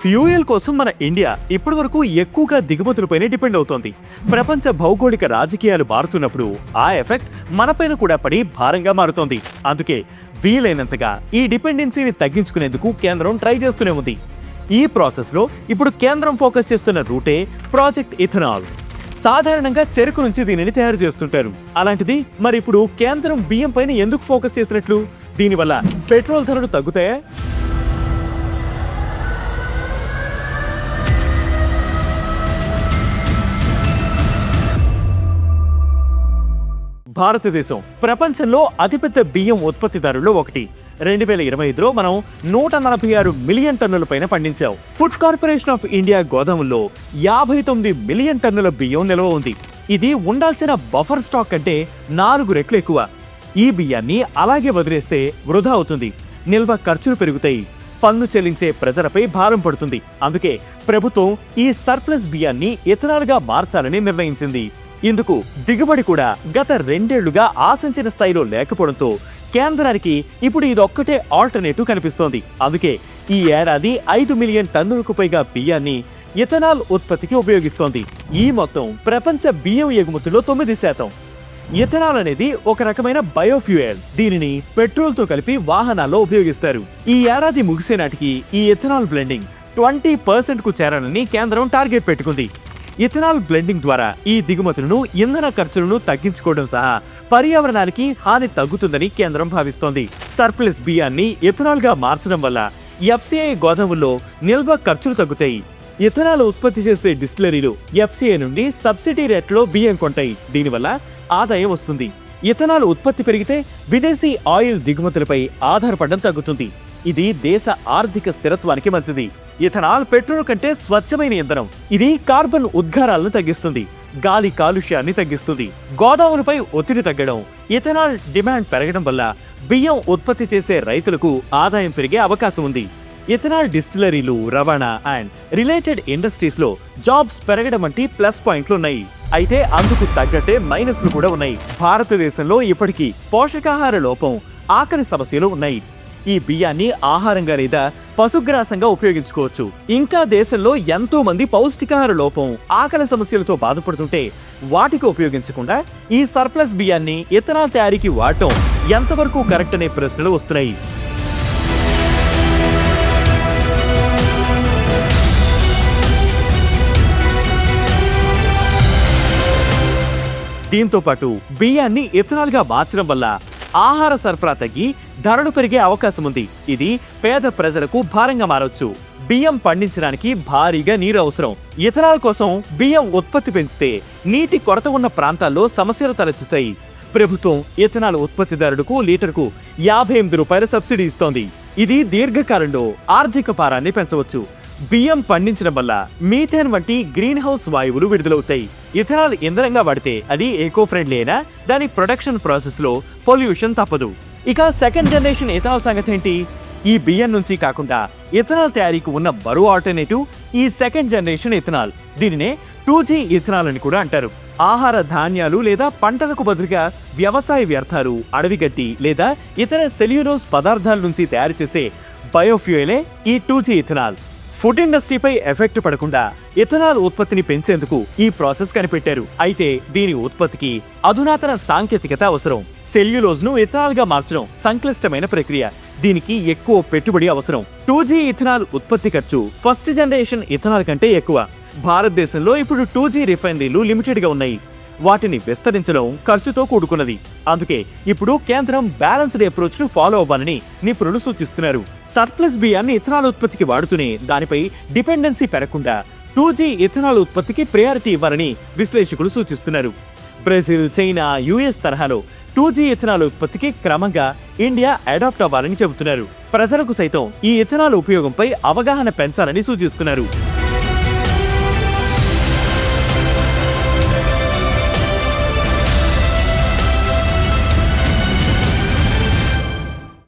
Fuel కోసం మన India ఇప్పటి వరకు ఎక్కువగా దిగుమతులపైనే డిపెండ్ అవుతోంది. ప్రపంచ భౌగోళిక రాజకీయాలు మారుతున్నప్పుడు ఆ ఎఫెక్ట్ మనపైన కూడా పడి భారంగా మారుతోంది. అందుకే వీలైనంతగా ఈ డిపెండెన్సీని తగ్గించుకునేందుకు కేంద్రం ట్రై చేస్తూనే ఉంది. ఈ ప్రాసెస్లో ఇప్పుడు కేంద్రం ఫోకస్ చేస్తున్న రూటే ప్రాజెక్ట్ ఇథనాల్. సాధారణంగా చెరుకు నుంచి దీనిని తయారు చేస్తుంటారు. అలాంటిది మరి ఇప్పుడు కేంద్రం బియ్యం పైన ఎందుకు ఫోకస్ చేసినట్లు? దీనివల్ల పెట్రోల్ ధరలు తగ్గుతాయా? భారతదేశం ప్రపంచంలో అతిపెద్ద బియ్యం ఉత్పత్తిదారుల్లో ఒకటి. 2025లో మనం 146 మిలియన్ టన్నుల పైన పండించాం. ఫుడ్ కార్పొరేషన్ ఆఫ్ ఇండియా గోదాముల్లో 59 మిలియన్ టన్నుల బియ్యం నిల్వ ఉంది. ఇది ఉండాల్సిన బఫర్ స్టాక్ కంటే 4 రెట్లు ఎక్కువ. ఈ బియ్యాన్ని అలాగే వదిలేస్తే వృధా అవుతుంది, నిల్వ ఖర్చులు పెరుగుతాయి, పన్ను చెల్లించే ప్రజలపై భారం పడుతుంది. అందుకే ప్రభుత్వం ఈ సర్ప్లస్ బియ్యాన్ని ఇథనాల్గా మార్చాలని నిర్ణయించింది. ఇందుకు దిగుబడి కూడా గత 2 ఏళ్లుగా ఆశించిన స్థాయిలో లేకపోవడంతో కేంద్రానికి ఇప్పుడు ఇదొక్కటే ఆల్టర్నేటివ్ కనిపిస్తోంది. అందుకే ఈ ఏడాది 5 మిలియన్ టన్నులకు పైగా బియ్యాన్ని ఇథనాల్ ఉత్పత్తికి ఉపయోగిస్తోంది. ఈ మొత్తం ప్రపంచ బియ్యం ఎగుమతుల్లో 9%. ఇథనాల్ అనేది ఒక రకమైన బయోఫ్యూయల్. దీనిని పెట్రోల్ తో కలిపి వాహనాల్లో ఉపయోగిస్తారు. ఈ ఏడాది ముగిసే నాటికి ఈ ఇథనాల్ బ్లెండింగ్ 20% కు చేరాలని కేంద్రం టార్గెట్ పెట్టుకుంది. ఇథనాల్ బ్లెండింగ్ ద్వారా ఈ దిగుమతులను, ఇంధన ఖర్చులను తగ్గించుకోవడం సహా పర్యావరణానికి హాని తగ్గుతుందని కేంద్రం భావిస్తోంది. సర్ప్లస్ బియ్యాన్ని ఇథనాల్ గా మార్చడం వల్ల ఎఫ్సిఐ గోదాముల్లో నిల్వ ఖర్చులు తగ్గుతాయి. ఇథనాల్ ఉత్పత్తి చేసే డిస్టిలరీలు ఎఫ్సిఐ నుండి సబ్సిడీ రేట్లో బియ్యం కొంటాయి. దీనివల్ల ఆదాయం వస్తుంది. ఇథనాల్ ఉత్పత్తి పెరిగితే విదేశీ ఆయిల్ దిగుమతులపై ఆధారపడడం తగ్గుతుంది. ఇది దేశ ఆర్థిక స్థిరత్వానికి మంచిది. ఇథనాల్ పెట్రోల్ కంటే స్వచ్ఛమైన ఇంధనం. ఇది కార్బన్ ఉద్గారాలను తగ్గిస్తుంది, గాలి కాలుష్యాన్ని తగ్గిస్తుంది. గోదాములపై ఒత్తిడి తగ్గడం, ఇథనాల్ డిమాండ్ పెరగడం వల్ల బియ్యం ఉత్పత్తి చేసే రైతులకు ఆదాయం పెరిగే అవకాశం ఉంది. ఇథనాల్ డిస్టిలరీలు, రవాణా అండ్ రిలేటెడ్ ఇండస్ట్రీస్ లో జాబ్స్ పెరగడం వంటి ప్లస్ పాయింట్లు ఉన్నాయి. అయితే అందుకు తగ్గట్టే మైనస్లు కూడా ఉన్నాయి. భారతదేశంలో ఇప్పటికీ పోషకాహార లోపం, ఆకలి సమస్యలు ఉన్నాయి. ఈ బియ్యాన్ని ఆహారంగా లేదా పశుగ్రాసంగా ఉపయోగించుకోవచ్చు. ఇంకా దేశంలో ఎంతో మంది పౌష్టికాహార లోపం, ఆకలి సమస్యలతో బాధపడుతుంటే వాటికి ఉపయోగించకుండా ఈ సర్ప్లస్ బియ్యాన్ని ఇథనాల్ తయారీకి వాడటం ఎంతవరకు కరెక్ట్ అనే ప్రశ్నలు వస్తున్నాయి. దీంతో పాటు బియ్యాన్ని ఇథనాల్ గా మార్చడం వల్ల ఆహార సరఫరా తగ్గి ధరలు పెరిగే అవకాశం ఉంది. ఇది పేద ప్రజలకు భారంగా మారొచ్చు. బియ్యం పండించడానికి భారీగా నీరు అవసరం. ఇథనాల్ కోసం బియ్యం ఉత్పత్తి పెంచితే నీటి కొరత ఉన్న ప్రాంతాల్లో సమస్యలు తలెత్తుతాయి. ప్రభుత్వం ఇథనాల్ ఉత్పత్తిదారులకు లీటర్కు 58 రూపాయల సబ్సిడీ ఇస్తోంది. ఇది దీర్ఘకాలంలో ఆర్థిక భారాన్ని పెంచవచ్చు. బియ్యం పండించడం వల్ల మీథేన్ వంటి గ్రీన్ హౌస్ వాయువులు విడుదలవుతాయి. ఇథనాల్ ఇంధనంగా వాడితే అది ఎకో ఫ్రెండ్లీ అయినా దాని ప్రొడక్షన్ ప్రాసెస్ లో పొల్యూషన్ తప్పదు. ఇక సెకండ్ జనరేషన్ ఇథనాల్ సంగతి ఏంటి? ఈ బియ్యం నుంచి కాకుండా ఇథనాల్ తయారీకి ఉన్న మరో ఆల్టర్నేటివ్ ఈ సెకండ్ జనరేషన్ ఇథనాల్. దీనినే 2G ఇథనాల్ అని కూడా అంటారు. ఆహార ధాన్యాలు లేదా పంటలకు బదులుగా వ్యవసాయ వ్యర్థాలు, అడవి గడ్డి లేదా ఇతర సెల్యులోజ్ పదార్థాల నుంచి తయారు చేసే బయోఫ్యూయలే ఈ 2G ఇథనాల్. ఫుడ్ ఇండస్ట్రీపై ఎఫెక్ట్ పడకుండా ఇథనాల్ ఉత్పత్తిని పెంచేందుకు ఈ ప్రాసెస్ కనిపెట్టారు. అయితే దీని ఉత్పత్తికి అధునాతన సాంకేతికత అవసరం. సెల్యులోజ్ ను ఇథనాల్ గా మార్చడం సంక్లిష్టమైన ప్రక్రియ. దీనికి ఎక్కువ పెట్టుబడి అవసరం. 2G ఇథనాల్ ఉత్పత్తి ఖర్చు ఫస్ట్ జనరేషన్ ఇథనాల్ కంటే ఎక్కువ. భారతదేశంలో ఇప్పుడు 2G రిఫైనరీలు లిమిటెడ్ గా ఉన్నాయి. వాటిని విస్తరించడం ఖర్చుతో కూడుకున్నది. అందుకే ఇప్పుడు కేంద్రం బ్యాలెన్స్డ్ అప్రోచ్ ను ఫాలో అవ్వాలని నిపుణులు సూచిస్తున్నారు. సర్ప్లస్ బియ్యాన్ని ఇథనాల్ ఉత్పత్తికి వాడుతూనే దానిపై డిపెండెన్సీ పెరగకుండా 2G ఇథనాల్ ఉత్పత్తికి ప్రయారిటీ ఇవ్వాలని విశ్లేషకులు సూచిస్తున్నారు. బ్రెజిల్, చైనా, యుఎస్ తరహాలో 2G ఇథనాల్ ఉత్పత్తికి క్రమంగా ఇండియా అడాప్ట్ అవ్వాలని చెబుతున్నారు. ప్రజలకు సైతం ఈ ఇథనాల్ ఉపయోగంపై అవగాహన పెంచాలని సూచిస్తున్నారు.